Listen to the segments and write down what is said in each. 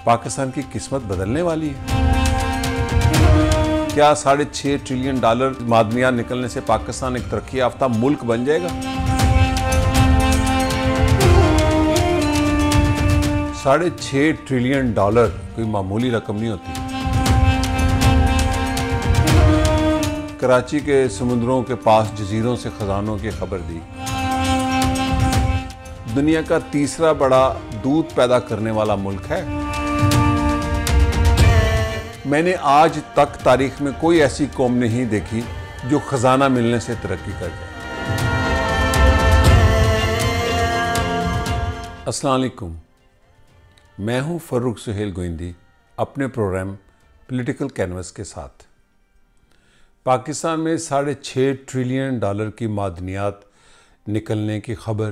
पाकिस्तान की किस्मत बदलने वाली है। क्या $6.5 ट्रिलियन मादनियात निकलने से पाकिस्तान एक तरक्की याफ्ता मुल्क बन जाएगा? $6.5 ट्रिलियन कोई मामूली रकम नहीं होती। कराची के समुद्रों के पास जजीरों से खजानों की खबर दी। दुनिया का तीसरा बड़ा दूध पैदा करने वाला मुल्क है। मैंने आज तक तारीख में कोई ऐसी कौम नहीं देखी जो खजाना मिलने से तरक्की कर जाए। अस्सलाम वालेकुम, मैं हूं फर्रुख सुहेल गोइंदी अपने प्रोग्राम पॉलिटिकल कैनवस के साथ। पाकिस्तान में $6.5 ट्रिलियन की मादनियात निकलने की खबर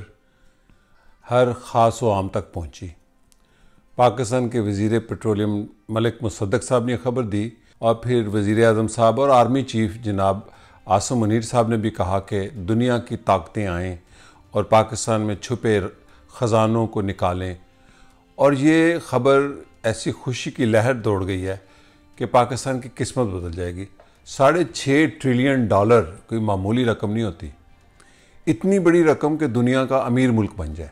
हर ख़ास व आम तक पहुंची। पाकिस्तान के वज़ीर पेट्रोलियम मलिक मुसद्दक साहब ने खबर दी और फिर वज़ीर आज़म साहब और आर्मी चीफ जनाब आसिम मुनीर साहब ने भी कहा कि दुनिया की ताकतें आएँ और पाकिस्तान में छुपे ख़जानों को निकालें। और ये ख़बर ऐसी खुशी की लहर दौड़ गई है कि पाकिस्तान की किस्मत बदल जाएगी। $6.5 ट्रिलियन कोई मामूली रकम नहीं होती। इतनी बड़ी रकम कि दुनिया का अमीर मुल्क बन जाए।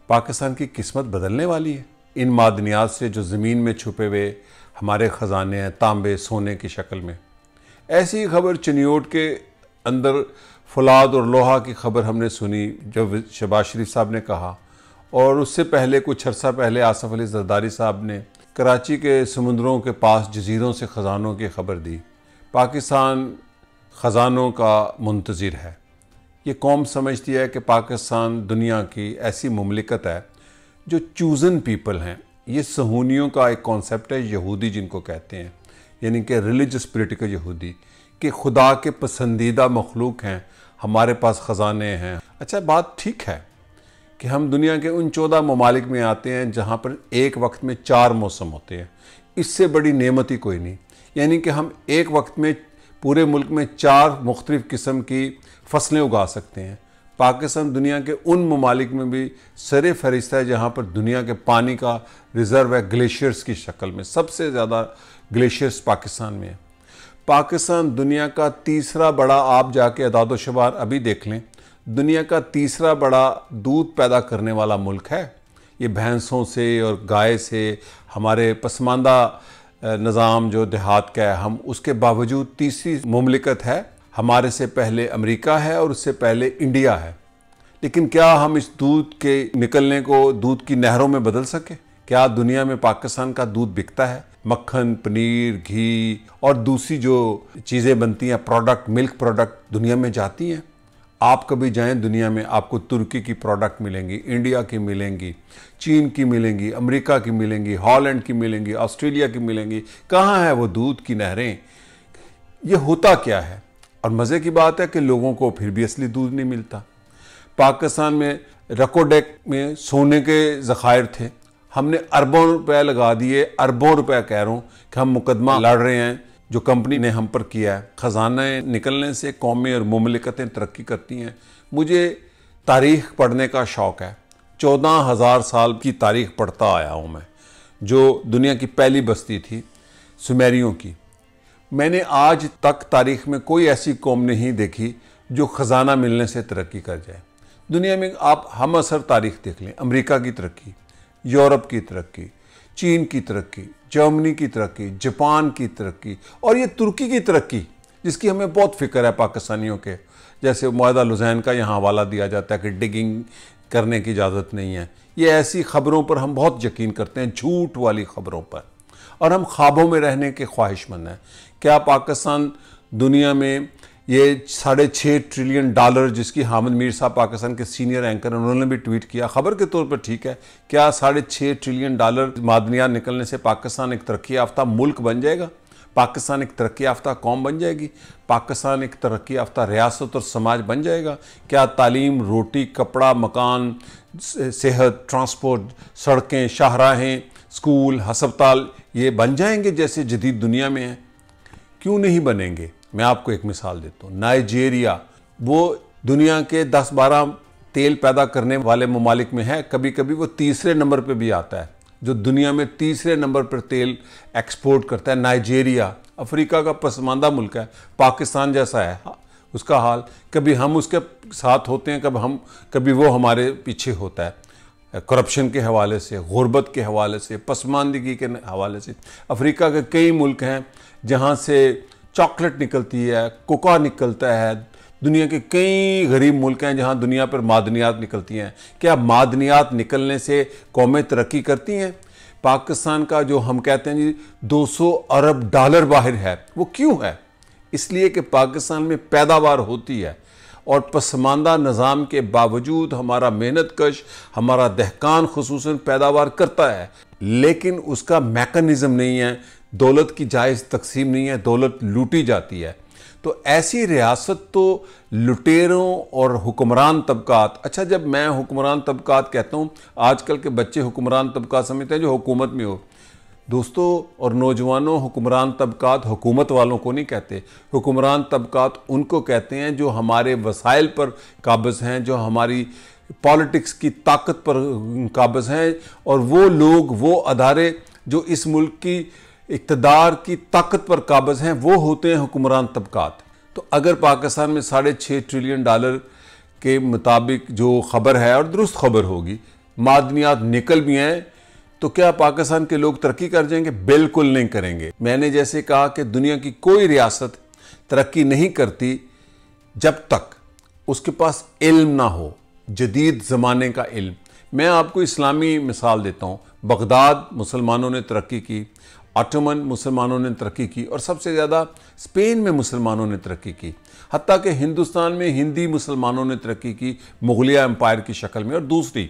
पाकिस्तान की किस्मत बदलने वाली है इन मादनियात से जो ज़मीन में छुपे हुए हमारे ख़जाने हैं, तांबे सोने की शक्ल में। ऐसी खबर चिनियोट के अंदर फौलाद और लोहा की खबर हमने सुनी जब शहबाज शरीफ साहब ने कहा, और उससे पहले कुछ अर्सा पहले आसिफ अली जरदारी साहब ने कराची के समुद्रों के पास जजीरों से ख़जानों की खबर दी। पाकिस्तान ख़जानों का मुंतज़िर है। ये कौम समझती है कि पाकिस्तान दुनिया की ऐसी मुमलिकत है जो चूज़न पीपल हैं। ये सहूनियों का एक कॉन्सेप्ट है, यहूदी जिनको कहते हैं, यानी कि रिलीजियस पॉलिटिकल यहूदी, कि खुदा के पसंदीदा मखलूक हैं, हमारे पास ख़जाने हैं। अच्छा, बात ठीक है कि हम दुनिया के उन 14 ममालिक में आते हैं जहाँ पर एक वक्त में 4 मौसम होते हैं। इससे बड़ी नेमत ही कोई नहीं। यानी कि हम एक वक्त में पूरे मुल्क में 4 मुख्तलिफ़ किस्म की फसलें उगा सकते हैं। पाकिस्तान दुनिया के उन ममालिक में भी सरे फहरिस्त है जहाँ पर दुनिया के पानी का रिज़र्व है ग्लेशियर्स की शक्ल में। सबसे ज़्यादा ग्लेशियर्स पाकिस्तान में है। पाकिस्तान दुनिया का तीसरा बड़ा, आप जाके अदाद शुमार अभी देख लें, दुनिया का तीसरा बड़ा दूध पैदा करने वाला मुल्क है। ये भैंसों से और गाय से हमारे पसमानदा निज़ाम जो देहात का है, हम उसके बावजूद तीसरी मुमलिकत है। हमारे से पहले अमेरिका है और उससे पहले इंडिया है। लेकिन क्या हम इस दूध के निकलने को दूध की नहरों में बदल सके? क्या दुनिया में पाकिस्तान का दूध बिकता है? मक्खन, पनीर, घी और दूसरी जो चीज़ें बनती हैं, प्रोडक्ट, मिल्क प्रोडक्ट दुनिया में जाती हैं। आप कभी जाएं दुनिया में, आपको तुर्की की प्रोडक्ट मिलेंगी, इंडिया की मिलेंगी, चीन की मिलेंगी, अमेरिका की मिलेंगी, हॉलैंड की मिलेंगी, ऑस्ट्रेलिया की मिलेंगी। कहाँ है वो दूध की नहरें? ये होता क्या है? और मज़े की बात है कि लोगों को फिर भी असली दूध नहीं मिलता। पाकिस्तान में रकोडेक में सोने के ज़खायर थे, हमने अरबों रुपए लगा दिए, अरबों रुपए कह रहा हूँ कि हम मुकदमा लड़ रहे हैं जो कंपनी ने हम पर किया है। ख़जाने निकलने से कौमें और मुमलिकतें तरक्की करती हैं। मुझे तारीख़ पढ़ने का शौक़ है। 14,000 साल की तारीख़ पढ़ता आया हूँ मैं, जो दुनिया की पहली बस्ती थी सुमेरियों की। मैंने आज तक तारीख़ में कोई ऐसी कौम नहीं देखी जो ख़जाना मिलने से तरक्की कर जाए। दुनिया में आप हम असर तारीख़ देख लें, अमेरिका की तरक्की, यूरोप की तरक्की, चीन की तरक्की, जर्मनी की तरक्की, जापान की तरक्की और ये तुर्की की तरक्की, जिसकी हमें बहुत फ़िक्र है पाकिस्तानियों के। जैसे मुआहदा लुज़ैन का यहाँ हवाला दिया जाता है कि डिगिंग करने की इजाज़त नहीं है। ये ऐसी ख़बरों पर हम बहुत यकीन करते हैं, झूठ वाली ख़बरों पर, और हम ख्वाबों में रहने के ख्वाहिशमंद हैं। क्या पाकिस्तान दुनिया में ये $6.5 ट्रिलियन जिसकी हामिद मीर साहब पाकिस्तान के सीनियर एंकर हैं, उन्होंने भी ट्वीट किया, खबर के तौर पर ठीक है, क्या $6.5 ट्रिलियन मादनियात निकलने से पाकिस्तान एक तरक्की याफ्ता मुल्क बन जाएगा? पाकिस्तान एक तरक्की याफ्ता कौम बन जाएगी? पाकिस्तान एक तरक्की याफ्ता रियासत और समाज बन जाएगा? क्या तालीम, रोटी, कपड़ा, मकान, सेहत, ट्रांसपोर्ट, सड़कें, शाहराहें, स्कूल, हस्पताल ये बन जाएंगे जैसे जदीद दुनिया में है? क्यों नहीं बनेंगे? मैं आपको एक मिसाल देता हूँ। नाइजीरिया, वो दुनिया के 10-12 तेल पैदा करने वाले ममालिक में है, कभी कभी वो तीसरे नंबर पे भी आता है। जो दुनिया में तीसरे नंबर पर तेल एक्सपोर्ट करता है, नाइजीरिया, अफ्रीका का पसमानदा मुल्क है, पाकिस्तान जैसा है उसका हाल। कभी हम उसके साथ होते हैं, कभी वो हमारे पीछे होता है, करप्शन के हवाले से, गुर्बत के हवाले से, पसमानदगी के हवाले से। अफ्रीका के कई मुल्क हैं जहाँ से चॉकलेट निकलती है, कोका निकलता है। दुनिया के कई गरीब मुल्क हैं जहाँ दुनिया पर मादनियात निकलती हैं। क्या मादनियात निकलने से कौमें तरक्की करती हैं? पाकिस्तान का जो हम कहते हैं जी 200 अरब डॉलर बाहर है, वो क्यों है? इसलिए कि पाकिस्तान में पैदावार होती है और पसमानदा निज़ाम के बावजूद हमारा मेहनत कश, हमारा दहकान खुसूसन पैदावार करता है, लेकिन उसका मैकेनिज़्म नहीं है, दौलत की जायज़ तकसीम नहीं है, दौलत लूटी जाती है। तो ऐसी रियासत तो लुटेरों और हुक्मरान तबकात, अच्छा जब मैं हुक्मरान तबकात कहता हूँ, आजकल के बच्चे हुक्मरान तबकात समझते हैं जो हुकूमत में हो। दोस्तों और नौजवानों, हुक्मरान तबकात हुकूमत वालों को नहीं कहते। हुक्मरान तबकात उनको कहते हैं जो हमारे वसाइल पर काबिज़ हैं, जो हमारी पॉलिटिक्स की ताकत पर काबिज़ हैं, और वो लोग, वो अदारे जो इस मुल्क की इक़्तिदार की ताकत पर काबिज़ हैं, वो होते हैं हुक्मरान तबकात। तो अगर पाकिस्तान में $6.5 ट्रिलियन के मुताबिक जो ख़बर है, और दुरुस्त खबर होगी, मादनियात निकल भी हैं, तो क्या पाकिस्तान के लोग तरक्की कर जाएंगे? बिल्कुल नहीं करेंगे। मैंने जैसे कहा कि दुनिया की कोई रियासत तरक्की नहीं करती जब तक उसके पास इल्म ना हो, जदीद ज़माने का इल्म। मैं आपको इस्लामी मिसाल देता हूँ। बगदाद मुसलमानों ने तरक्की की, ऑटोमन मुसलमानों ने तरक्की की, और सबसे ज़्यादा स्पेन में मुसलमानों ने तरक्की की। हत्ता कि हिंदुस्तान में हिंदी मुसलमानों ने तरक्की की मुगलिया एम्पायर की शक्ल में। और दूसरी,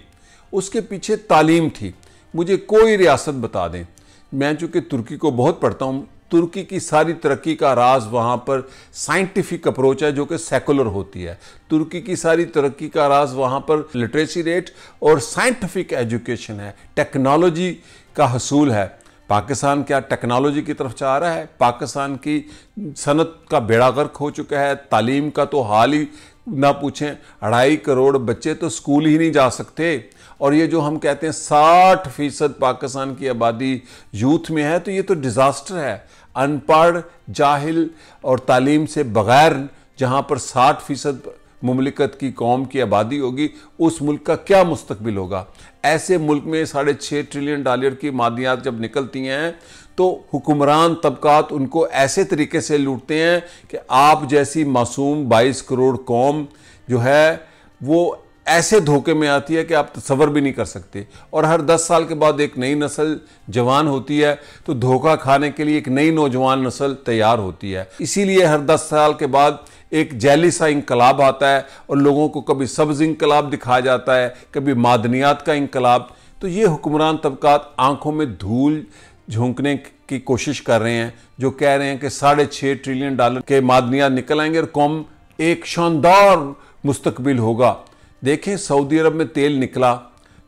उसके पीछे तालीम थी। मुझे कोई रियासत बता दें, मैं चूँकि तुर्की को बहुत पढ़ता हूँ, तुर्की की सारी तरक्की का राज वहाँ पर साइंटिफिक अप्रोच है जो कि सेकुलर होती है। तुर्की की सारी तरक्की का राज वहाँ पर लिटरेसी रेट और साइंटिफिक एजुकेशन है, टेक्नोलॉजी का हसूल है। पाकिस्तान क्या टेक्नोलॉजी की तरफ जा रहा है? पाकिस्तान की सनत का बेड़ा गर्क हो चुका है। तालीम का तो हाल ही ना पूछें, 2.5 करोड़ बच्चे तो स्कूल ही नहीं जा सकते। और ये जो हम कहते हैं 60% पाकिस्तान की आबादी यूथ में है, तो ये तो डिज़ास्टर है। अनपढ़, जाहिल और तालीम से बग़ैर जहाँ पर 60% मुमलिकत की कौम की आबादी होगी, उस मुल्क का क्या मुस्तकबिल होगा? ऐसे मुल्क में $6.5 ट्रिलियन की मादियात जब निकलती हैं, तो हुक्मरान तबकात उनको ऐसे तरीके से लूटते हैं कि आप जैसी मासूम 22 करोड़ कौम जो है वो ऐसे धोखे में आती है कि आप तसव्वुर भी नहीं कर सकते। और हर 10 साल के बाद एक नई नस्ल जवान होती है, तो धोखा खाने के लिए एक नई नौजवान नस्ल तैयार होती है। इसीलिए हर 10 साल के बाद एक जैली सा इंकलाब आता है और लोगों को कभी सब्ज़ इंकलाब दिखाया जाता है, कभी मादनियात का इंकलाब। तो ये हुक्मरान तबकात आंखों में धूल झोंकने की कोशिश कर रहे हैं, जो कह रहे हैं कि $6.5 ट्रिलियन के मादनियात निकल आएंगे और कौम एक शानदार मुस्तकबिल होगा। देखें, सऊदी अरब में तेल निकला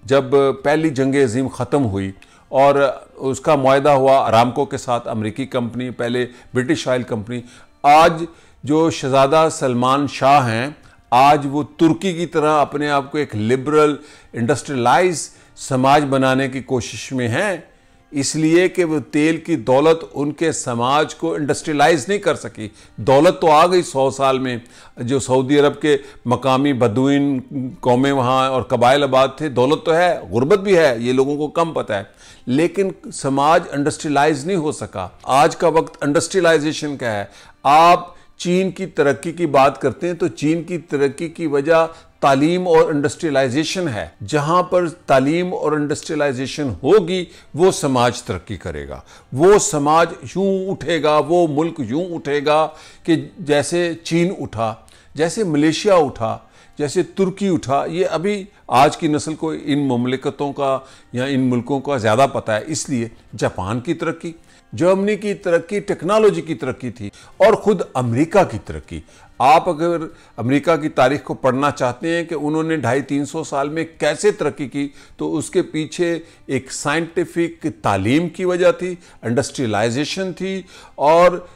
जब पहली जंग अजीम ख़त्म हुई और उसका मुआहदा हुआ अरामको के साथ, अमेरिकी कंपनी, पहले ब्रिटिश ऑयल कंपनी। आज जो शहजादा सलमान शाह हैं, आज वो तुर्की की तरह अपने आप को एक लिबरल इंडस्ट्रियलाइज समाज बनाने की कोशिश में हैं, इसलिए कि वो तेल की दौलत उनके समाज को इंडस्ट्रियलाइज नहीं कर सकी। दौलत तो आ गई 100 साल में। जो सऊदी अरब के मकामी बदुइन कौमें वहाँ और कबाइल आबाद थे, दौलत तो है, गुर्बत भी है, ये लोगों को कम पता है, लेकिन समाज इंडस्ट्रियलाइज नहीं हो सका। आज का वक्त इंडस्ट्रियलाइजेशन का है। आप चीन की तरक्की की बात करते हैं, तो चीन की तरक्की की वजह तालीम और इंडस्ट्रियलाइजेशन है। जहां पर तालीम और इंडस्ट्रियलाइजेशन होगी, वो समाज तरक्की करेगा, वो समाज यूं उठेगा, वो मुल्क यूं उठेगा कि जैसे चीन उठा, जैसे मलेशिया उठा, जैसे तुर्की उठा। ये अभी आज की नस्ल को इन मुमलिकतों का या इन मुल्कों का ज़्यादा पता है। इसलिए जापान की तरक्की, जर्मनी की तरक्की टेक्नोलॉजी की तरक्की थी, और ख़ुद अमेरिका की तरक्की। आप अगर अमेरिका की तारीख को पढ़ना चाहते हैं कि उन्होंने 250-300 साल में कैसे तरक्की की, तो उसके पीछे एक साइंटिफिक तालीम की वजह थी, इंडस्ट्रियलाइजेशन थी, और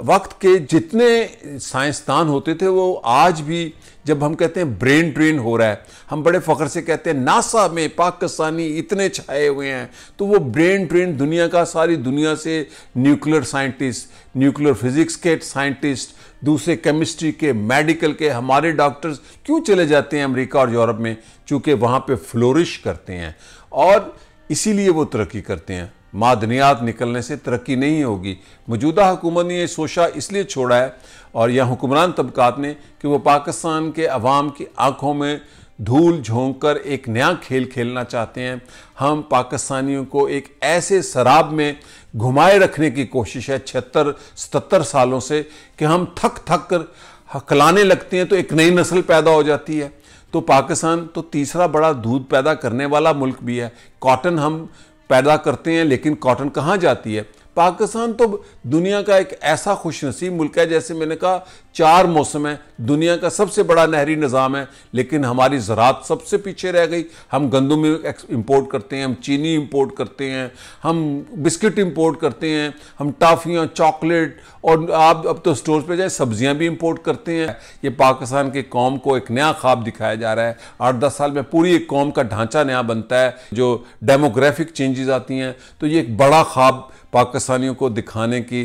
वक्त के जितने साइंसदान होते थे वो आज भी, जब हम कहते हैं ब्रेन ड्रेन हो रहा है, हम बड़े फख्र से कहते हैं नासा में पाकिस्तानी इतने छाए हुए हैं, तो वो ब्रेन ड्रेन दुनिया का, सारी दुनिया से न्यूक्लियर साइंटिस्ट, न्यूक्लियर फिजिक्स के साइंटिस्ट, दूसरे केमिस्ट्री के, मेडिकल के, हमारे डॉक्टर्स क्यों चले जाते हैं अमेरिका और यूरोप में? चूँकि वहाँ पे फ्लोरिश करते हैं और इसीलिए वो तरक्की करते हैं। मादनियात निकलने से तरक्की नहीं होगी। मौजूदा हुकूमत ने ये सोचा इसलिए छोड़ा है, और यह हुक्मरान तबकात ने, कि वो पाकिस्तान के अवाम की आंखों में धूल झोंक कर एक नया खेल खेलना चाहते हैं। हम पाकिस्तानियों को एक ऐसे शराब में घुमाए रखने की कोशिश है 76-77 सालों से, कि हम थक थक कर हकलाने लगते हैं तो एक नई नस्ल पैदा हो जाती है। तो पाकिस्तान तो तीसरा बड़ा दूध पैदा करने वाला मुल्क भी है। कॉटन हम पैदा करते हैं, लेकिन कॉटन कहाँ जाती है? पाकिस्तान तो दुनिया का एक ऐसा खुशनसीब मुल्क है, जैसे मैंने कहा 4 मौसम है, दुनिया का सबसे बड़ा नहरी निज़ाम है, लेकिन हमारी ज़राअत सबसे पीछे रह गई। हम गंदम इंपोर्ट करते हैं, हम चीनी इंपोर्ट करते हैं, हम बिस्किट इंपोर्ट करते हैं, हम टॉफ़ियाँ, चॉकलेट, और आप अब तो स्टोर पे जाए सब्जियां भी इंपोर्ट करते हैं। ये पाकिस्तान की कौम को एक नया ख्वाब दिखाया जा रहा है। 8-10 साल में पूरी एक कौम का ढांचा नया बनता है, जो डेमोग्राफिक चेंजेस आती हैं, तो ये एक बड़ा ख्वाब पाकिस्तानियों को दिखाने की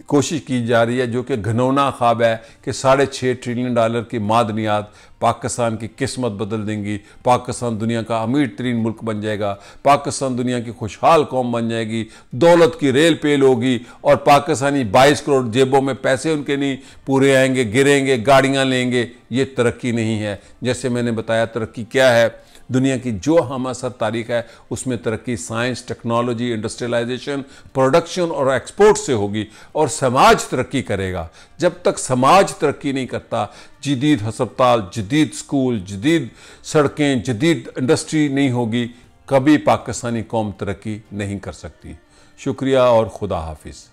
कोशिश की जा रही है, जो कि घनौना ख्वाब है कि $6.5 ट्रिलियन की मादनियात पाकिस्तान की किस्मत बदल देंगी। पाकिस्तान दुनिया का अमीर तरीन मुल्क बन जाएगा, पाकिस्तान दुनिया की खुशहाल कौम बन जाएगी, दौलत की रेल पेल होगी, और पाकिस्तानी 22 करोड़ जेबों में पैसे उनके नहीं पूरे आएंगे, गिरेंगे, गाड़ियाँ लेंगे। ये तरक्की नहीं है। जैसे मैंने बताया, तरक्की क्या है? दुनिया की जो हम असर तारीख है, उसमें तरक्की साइंस, टेक्नोलॉजी, इंडस्ट्रियलाइजेशन, प्रोडक्शन और एक्सपोर्ट से होगी, और समाज तरक्की करेगा। जब तक समाज तरक्की नहीं करता, जदीद हस्पताल, जदीद स्कूल, जदीद सड़कें, जदीद इंडस्ट्री नहीं होगी, कभी पाकिस्तानी कौम तरक्की नहीं कर सकती। शुक्रिया और खुदा हाफिज़।